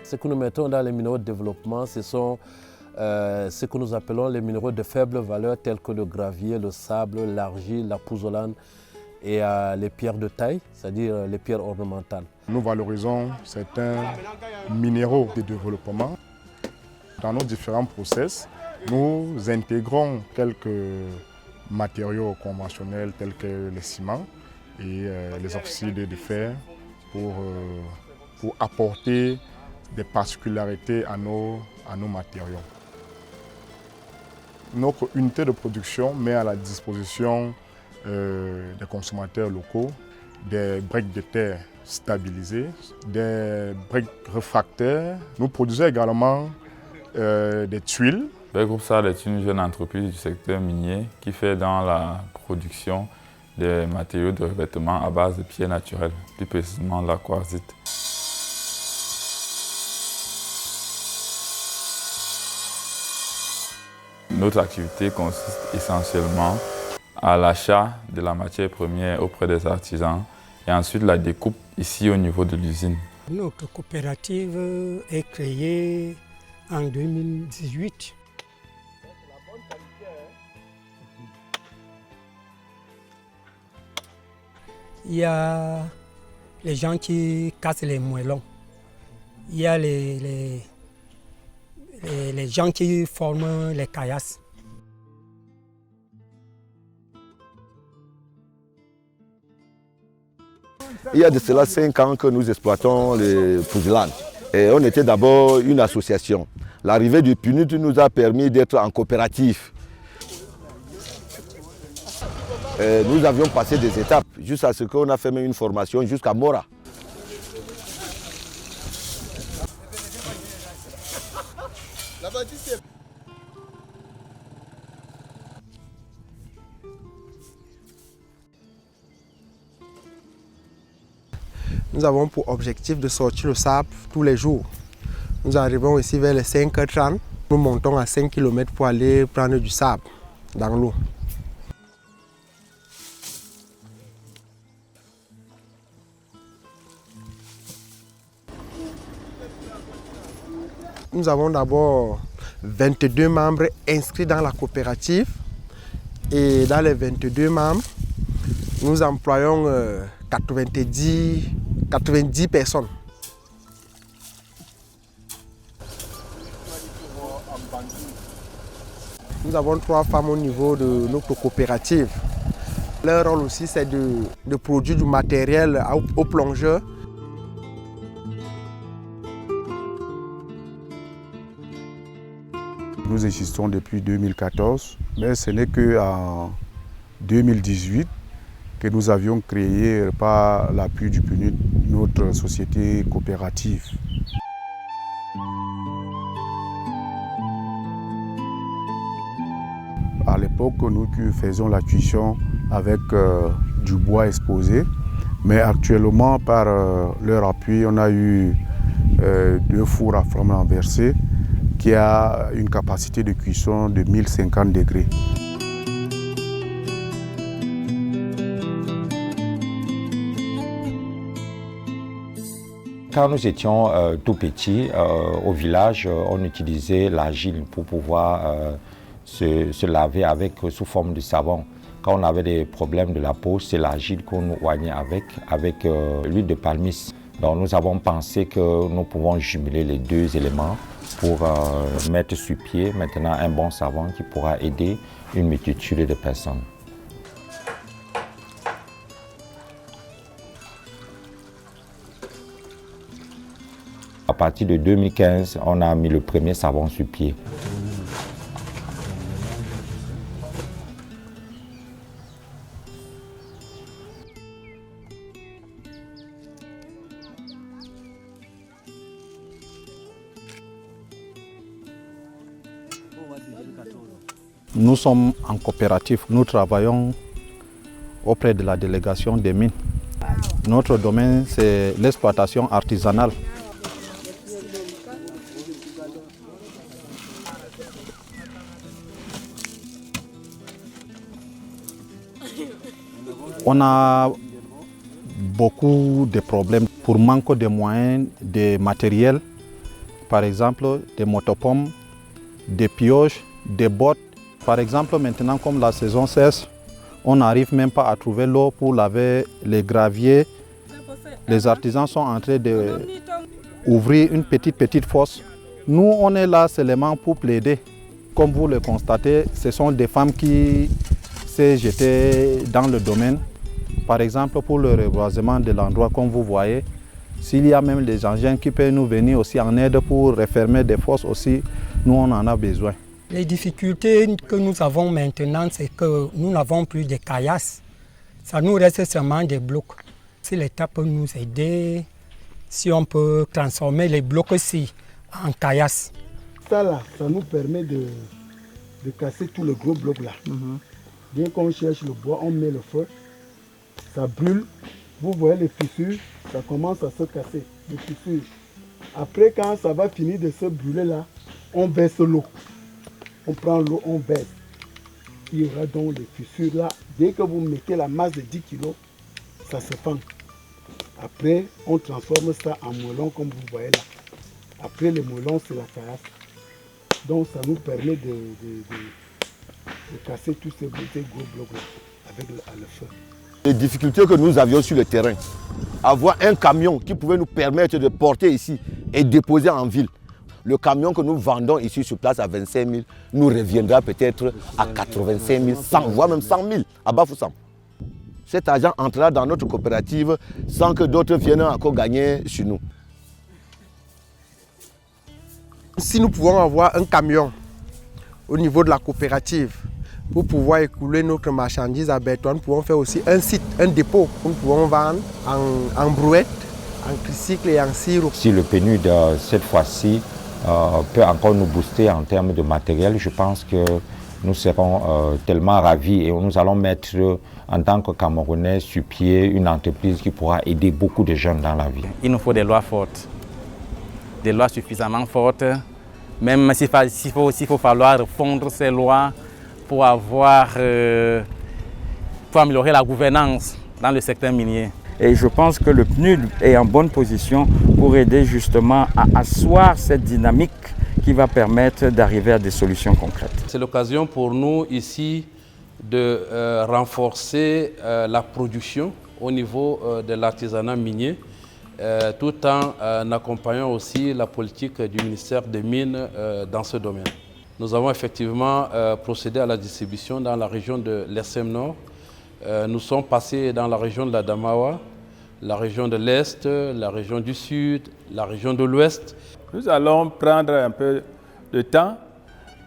Ce que nous mettons dans les minéraux de développement, ce sont ce que nous appelons les minéraux de faible valeur tels que le gravier, le sable, l'argile, la pouzzolane et les pierres de taille, c'est-à-dire les pierres ornementales. Nous valorisons certains minéraux de développement. Dans nos différents process, nous intégrons quelques matériaux conventionnels tels que les ciments et les oxydes de fer pour apporter des particularités à nos matériaux. Notre unité de production met à la disposition des consommateurs locaux des briques de terre stabilisées, des briques réfractaires. Nous produisons également des tuiles. Le groupe SAD est une jeune entreprise du secteur minier qui fait dans la production des matériaux de revêtement à base de pierres naturelles, plus précisément la quartzite. Notre activité consiste essentiellement à l'achat de la matière première auprès des artisans et ensuite la découpe ici au niveau de l'usine. Notre coopérative est créée en 2018. Il y a les gens qui cassent les moellons. Il y a les gens qui forment les caillasses. Il y a de cela 5 ans que nous exploitons les pouzzolanes. Et on était d'abord une association. L'arrivée du PNUD nous a permis d'être en coopérative. Et nous avions passé des étapes jusqu'à ce qu'on a fait même une formation jusqu'à Mora. Nous avons pour objectif de sortir le sable tous les jours. Nous arrivons ici vers les 5h30. Nous montons à 5 km pour aller prendre du sable dans l'eau. Nous avons d'abord 22 membres inscrits dans la coopérative. Et dans les 22 membres, nous employons 90 personnes. Nous avons 3 femmes au niveau de notre coopérative. Leur rôle aussi, c'est de produire du matériel aux plongeurs. Nous existons depuis 2014, mais ce n'est qu'en 2018 que nous avions créé, par l'appui du PNUD, notre société coopérative. À l'époque, nous faisions la cuisson avec du bois exposé, mais actuellement, par leur appui, on a eu 2 fours à flamme renversée qui a une capacité de cuisson de 1050 degrés. Quand nous étions tout petits, au village, on utilisait l'argile pour pouvoir se laver avec sous forme de savon. Quand on avait des problèmes de la peau, c'est l'argile qu'on nous oignait avec l'huile de palmiste. Donc nous avons pensé que nous pouvons jumeler les 2 éléments pour mettre sur pied maintenant un bon savon qui pourra aider une multitude de personnes. À partir de 2015, on a mis le premier savon sur pied. Nous sommes en coopérative, nous travaillons auprès de la délégation des mines. Notre domaine, c'est l'exploitation artisanale. On a beaucoup de problèmes pour manque de moyens, de matériel par exemple des motopompes, des pioches, des bottes. Par exemple, maintenant comme la saison cesse, on n'arrive même pas à trouver l'eau pour laver les graviers. Les artisans sont en train d'ouvrir une petite fosse. Nous, on est là seulement pour plaider. Comme vous le constatez, ce sont des femmes qui s'est jeté dans le domaine. Par exemple, pour le reboisement de l'endroit, comme vous voyez, s'il y a même des engins qui peuvent nous venir aussi en aide pour refermer des fosses aussi, nous on en a besoin. Les difficultés que nous avons maintenant, c'est que nous n'avons plus de caillasses. Ça nous reste seulement des blocs. Si l'État peut nous aider, si on peut transformer les blocs-ci en caillasses. Ça là, ça nous permet de casser tout le gros bloc là. Dès qu'on cherche le bois, on met le feu, ça brûle. Vous voyez les fissures, ça commence à se casser, les fissures. Après, quand ça va finir de se brûler là, on baisse l'eau. On prend l'eau, on baisse. Il y aura donc les fissures là. Dès que vous mettez la masse de 10 kg, ça se fend. Après, on transforme ça en moellon comme vous voyez là. Après, les moellons, c'est la caillasse. Donc, ça nous permet de casser tous ces gros blocs là avec le feu. Les difficultés que nous avions sur le terrain, avoir un camion qui pouvait nous permettre de porter ici et déposer en ville. Le camion que nous vendons ici sur place à 25 000 nous reviendra peut-être à 85 000, 100, voire même 100 000 à Bafoussam. Cet argent entrera dans notre coopérative sans que d'autres viennent encore gagner sur nous. Si nous pouvons avoir un camion au niveau de la coopérative pour pouvoir écouler notre marchandise à Bertoua, nous pouvons faire aussi un site, un dépôt où nous pouvons vendre en brouette, en tricycle et en sirop. Si le PNUD cette fois-ci peut encore nous booster en termes de matériel, je pense que nous serons tellement ravis et nous allons mettre en tant que Camerounais sur pied une entreprise qui pourra aider beaucoup de jeunes dans la vie. Il nous faut des lois fortes, des lois suffisamment fortes, même s'il faut falloir fondre ces lois pour améliorer la gouvernance dans le secteur minier. Et je pense que le PNUD est en bonne position pour aider justement à asseoir cette dynamique qui va permettre d'arriver à des solutions concrètes. C'est l'occasion pour nous ici de renforcer la production au niveau de l'artisanat minier, tout en accompagnant aussi la politique du ministère des Mines dans ce domaine. Nous avons effectivement procédé à la distribution dans la région de l'ESM Nord. Nous sommes passés dans la région de la Damawa, la région de l'Est, la région du Sud, la région de l'Ouest. Nous allons prendre un peu de temps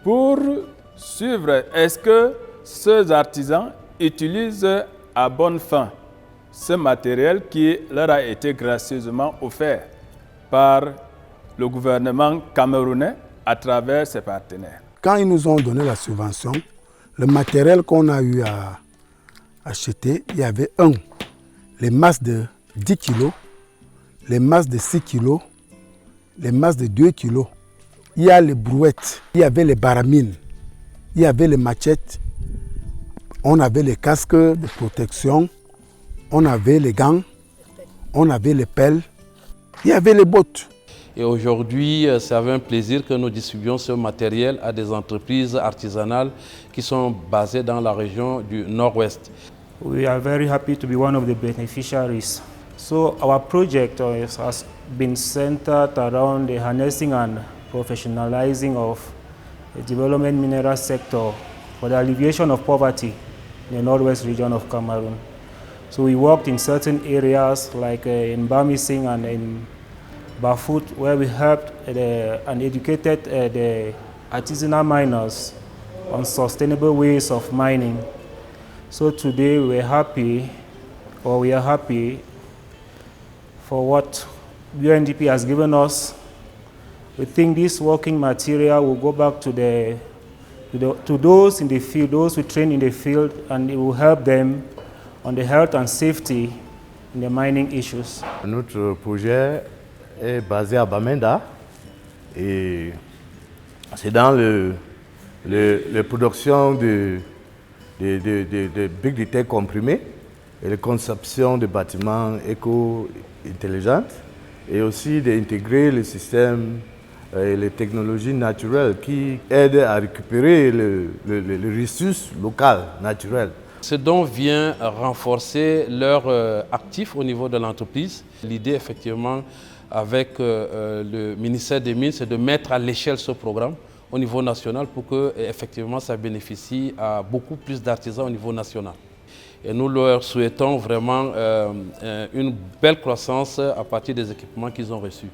pour suivre. Est-ce que ces artisans utilisent à bonne fin ce matériel qui leur a été gracieusement offert par le gouvernement camerounais à travers ses partenaires? Quand ils nous ont donné la subvention, le matériel qu'on a eu à acheter, il y avait les masses de 10 kg, les masses de 6 kg, les masses de 2 kg. Il y a les brouettes, il y avait les baramines, il y avait les machettes, on avait les casques de protection, on avait les gants, on avait les pelles, il y avait les bottes. Et aujourd'hui, c'est avec un plaisir que nous distribuons ce matériel à des entreprises artisanales qui sont basées dans la région du Nord-Ouest. We are very happy to be one of the beneficiaries. So our project has been centered around the harnessing and professionalizing of the development mineral sector for the alleviation of poverty in the Northwest region of Cameroon. So we worked in certain areas like in Bamising and in Bafut, where we helped and educated the artisanal miners on sustainable ways of mining. So today we are happy for what UNDP has given us. We think this working material will go back to those in the field, those who train in the field, and it will help them on the health and safety in the mining issues. Notre projet est basé à Bamenda et c'est dans la production de briques de terre comprimées et la conception de bâtiments éco-intelligents et aussi d'intégrer le système les technologies naturelles qui aident à récupérer le ressource locale, naturelle. Ce don vient renforcer leur actif au niveau de l'entreprise. L'idée, effectivement, avec le ministère des Mines, c'est de mettre à l'échelle ce programme au niveau national pour que, effectivement, ça bénéficie à beaucoup plus d'artisans au niveau national. Et nous leur souhaitons vraiment une belle croissance à partir des équipements qu'ils ont reçus.